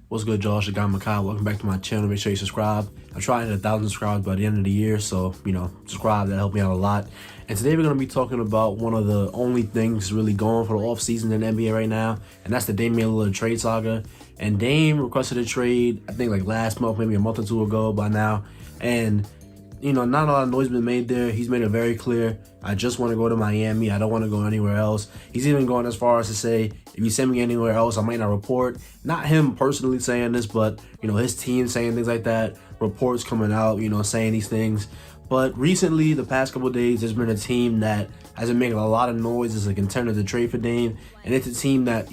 What's good, y'all? It's your guy Makai. Welcome back to my channel. Make sure you subscribe. I'm trying to hit 1,000 subscribers by the end of the year, so subscribe. That helped me out a lot. And today we're gonna be talking about one of the only things really going for the off season in the NBA right now, and that's the Damian Lillard trade saga. And Dame requested a trade, I think like last month, maybe a month or two ago by now, and not a lot of noise been made there. He's made it very clear. I just want to go to Miami. I don't want to go anywhere else. He's even going as far as to say, if you send me anywhere else, I might not report. Not him personally saying this, but, his team saying things like that. Reports coming out, saying these things. But recently, the past couple of days, there's been a team that has been making a lot of noise as a contender to trade for Dame. And it's a team that,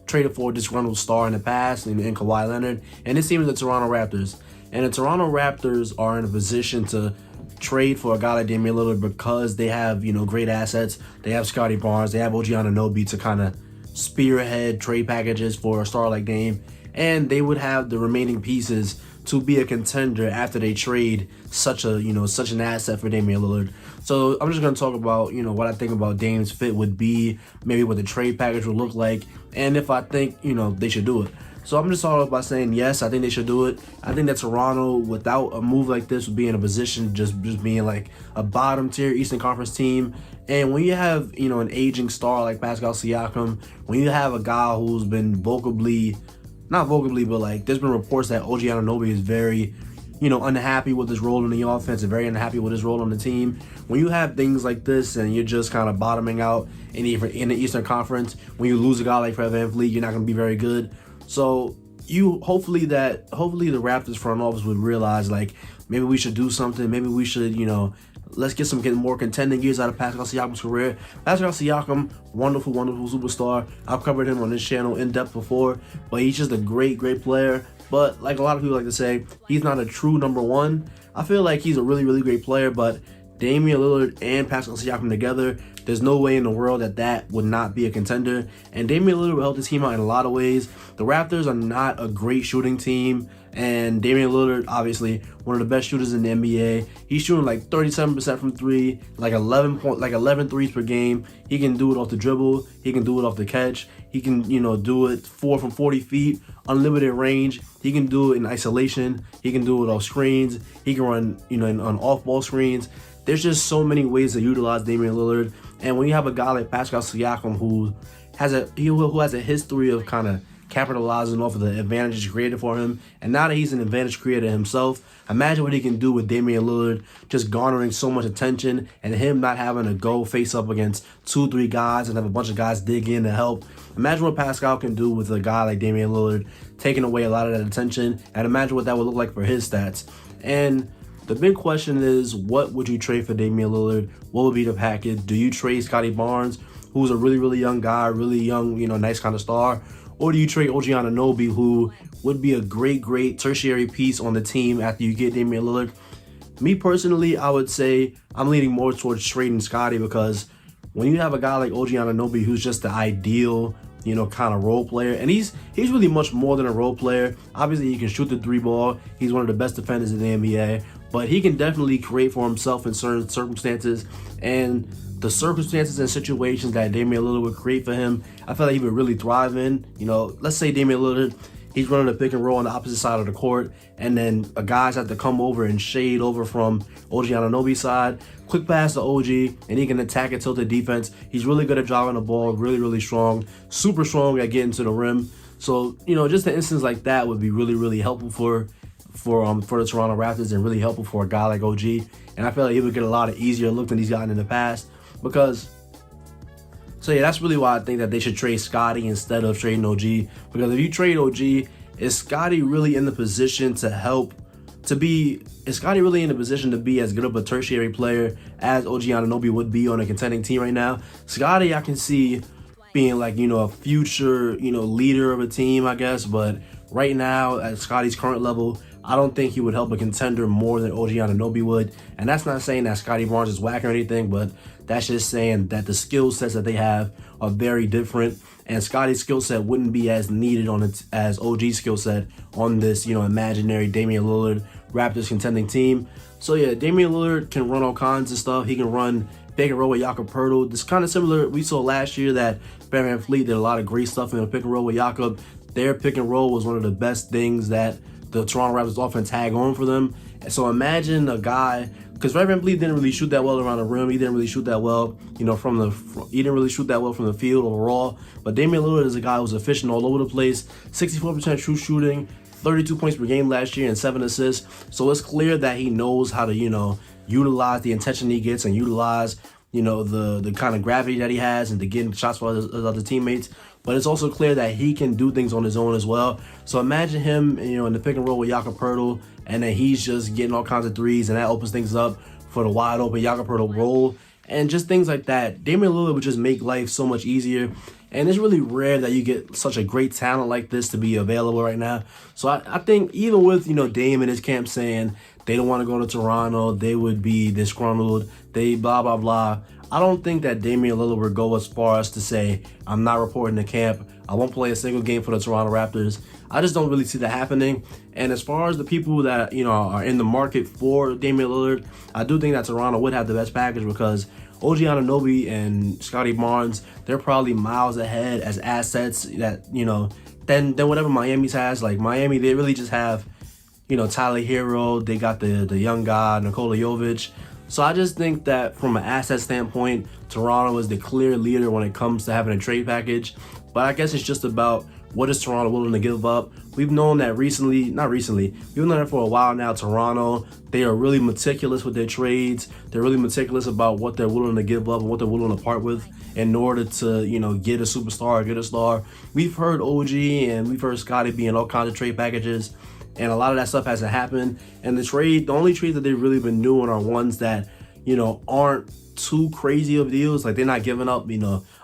traded for a disgruntled star in the past in Kawhi Leonard. And this team is the Toronto Raptors. And the Toronto Raptors are in a position to trade for a guy like Damian Lillard because they have, great assets. They have Scottie Barnes. They have OG Anunoby to kind of spearhead trade packages for a star like Dame. And they would have the remaining pieces to be a contender after they trade such an asset for Damian Lillard. So I'm just going to talk about, what I think about Dame's fit would be, maybe what the trade package would look like, and if I think, they should do it. So I'm just starting off by saying, yes, I think they should do it. I think that Toronto, without a move like this, would be in a position just being like a bottom tier Eastern Conference team. And when you have, an aging star like Pascal Siakam, when you have a guy who's been not vocally, but like there's been reports that OG Anunoby is very, unhappy with his role in the offense and very unhappy with his role on the team. When you have things like this and you're just kind of bottoming out in the Eastern Conference, when you lose a guy like Fred VanVleet, you're not going to be very good. So hopefully the Raptors front office would realize, like, maybe we should do something. Maybe we should, let's get more contending years out of Pascal Siakam's career. Pascal Siakam, wonderful, wonderful superstar. I've covered him on this channel in depth before, but he's just a great, great player. But like a lot of people like to say, he's not a true number one. I feel like he's a really, really great player, but Damian Lillard and Pascal Siakam together, there's no way in the world that would not be a contender. And Damian Lillard will help this team out in a lot of ways. The Raptors are not a great shooting team, and Damian Lillard, obviously, one of the best shooters in the NBA. He's shooting like 37% from three, like 11 threes per game. He can do it off the dribble. He can do it off the catch. He can, do it 4 from 40 feet, unlimited range. He can do it in isolation. He can do it off screens. He can run, on off-ball screens. There's just so many ways to utilize Damian Lillard. And when you have a guy like Pascal Siakam who has a history of kind of capitalizing off of the advantages created for him, and now that he's an advantage creator himself, imagine what he can do with Damian Lillard just garnering so much attention and him not having to go face up against 2-3 guys and have a bunch of guys dig in to help. Imagine what Pascal can do with a guy like Damian Lillard taking away a lot of that attention, and imagine what that would look like for his stats. And the big question is, what would you trade for Damian Lillard? What would be the package? Do you trade Scottie Barnes, who's a really, really young guy, really young, nice kind of star? Or do you trade OG Anunoby, who would be a great, great tertiary piece on the team after you get Damian Lillard? Me personally, I would say I'm leaning more towards trading Scottie, because when you have a guy like OG Anunoby who's just the ideal, kind of role player, and he's really much more than a role player. Obviously, he can shoot the three ball. He's one of the best defenders in the NBA, but he can definitely create for himself in certain circumstances. And the circumstances and situations that Damian Lillard would create for him, I feel like he would really thrive in. Let's say Damian Lillard, he's running a pick and roll on the opposite side of the court, and then a guy's have to come over and shade over from OG Anunoby's side. Quick pass to OG, and he can attack and tilt the defense. He's really good at driving the ball, really, really strong, super strong at getting to the rim. So, just an instance like that would be really, really helpful for the Toronto Raptors, and really helpful for a guy like OG. And I feel like he would get a lot of easier look than he's gotten in the past. So yeah, that's really why I think that they should trade Scottie instead of trading OG. Because if you trade OG, is Scottie really in the position is Scottie really in a position to be as good of a tertiary player as OG Anunoby would be on a contending team right now? Scottie, I can see being like, a future, leader of a team, I guess. But right now, at Scottie's current level, I don't think he would help a contender more than OG Anunoby would. And that's not saying that Scottie Barnes is whack or anything, but that's just saying that the skill sets that they have are very different. And Scottie's skill set wouldn't be as needed as OG's skill set on this, imaginary Damian Lillard Raptors contending team. So yeah, Damian Lillard can run all kinds of stuff. He can run pick and roll with Jakob Poeltl. This kind of similar. We saw last year that Fred VanVleet did a lot of great stuff in the pick and roll with Jakob. their pick and roll was one of the best things that the Toronto Raptors offense had going for them. And so imagine a guy, because Fred VanVleet didn't really shoot that well around the rim. He didn't really shoot that well, he didn't really shoot that well from the field overall. But Damian Lillard is a guy who's efficient all over the place. 64% true shooting, 32 points per game last year and 7 assists. So it's clear that he knows how to, utilize the attention he gets and utilize, the kind of gravity that he has and to get shots for his other teammates. But it's also clear that he can do things on his own as well. So imagine him, in the pick and roll with Jakob Poeltl, and then he's just getting all kinds of threes, and that opens things up for the wide open Jakob Poeltl roll. And just things like that. Damian Lillard would just make life so much easier. And it's really rare that you get such a great talent like this to be available right now. So I think even with, Dame and his camp saying they don't want to go to Toronto, they would be disgruntled, they blah, blah, blah. I don't think that Damian Lillard would go as far as to say, I'm not reporting to camp, I won't play a single game for the Toronto Raptors. I just don't really see that happening. And as far as the people that, are in the market for Damian Lillard, I do think that Toronto would have the best package because OG Anunoby and Scotty Barnes, they're probably miles ahead as assets that, than whatever Miami's has. Like Miami, they really just have, Tyler Hero, they got the young guy, Nikola Jovic. So I just think that from an asset standpoint, Toronto is the clear leader when it comes to having a trade package. But I guess it's just about what is Toronto willing to give up. We've known that we've known that for a while now, Toronto, they are really meticulous with their trades. They're really meticulous about what they're willing to give up and what they're willing to part with in order to, get a superstar or get a star. We've heard OG and we've heard Scotty be in all kinds of trade packages, and a lot of that stuff hasn't happened. And the only trades that they've really been doing are ones that, aren't too crazy of deals. Like they're not giving up,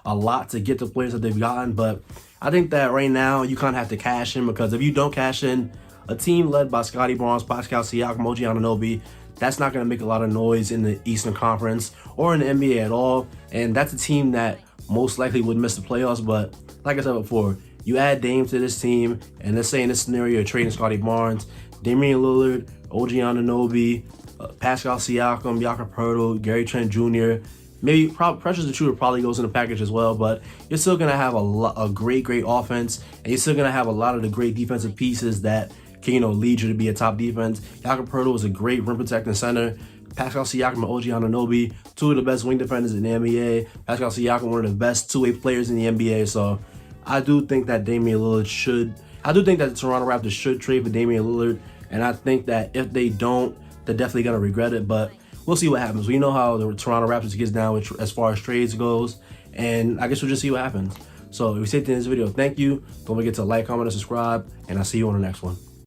a lot to get the players that they've gotten. But I think that right now you kind of have to cash in, because if you don't cash in, a team led by Scotty Barnes, Pascal Siakam, OG Anunoby, that's not going to make a lot of noise in the Eastern Conference or in the NBA at all. And that's a team that most likely would miss the playoffs. But like I said before, you add Dame to this team, and let's say in this scenario, you're trading Scotty Barnes, Damian Lillard, OG Anunoby, Pascal Siakam, Jakob Poeltl, Gary Trent Jr., maybe Precious Achiuwa probably goes in the package as well, but you're still going to have a great offense, and you're still going to have a lot of the great defensive pieces that can, lead you to be a top defense. Jakob Poeltl is a great rim protecting center. Pascal Siakam and OG Anunoby, two of the best wing defenders in the NBA. Pascal Siakam, one of the best two-way players in the NBA. So I do think that the Toronto Raptors should trade for Damian Lillard, and I think that if they don't, they're definitely going to regret it, but we'll see what happens. We know how the Toronto Raptors gets down as far as trades goes, and I guess we'll just see what happens. So if you stayed to this video, thank you. Don't forget to like, comment, and subscribe, and I'll see you on the next one.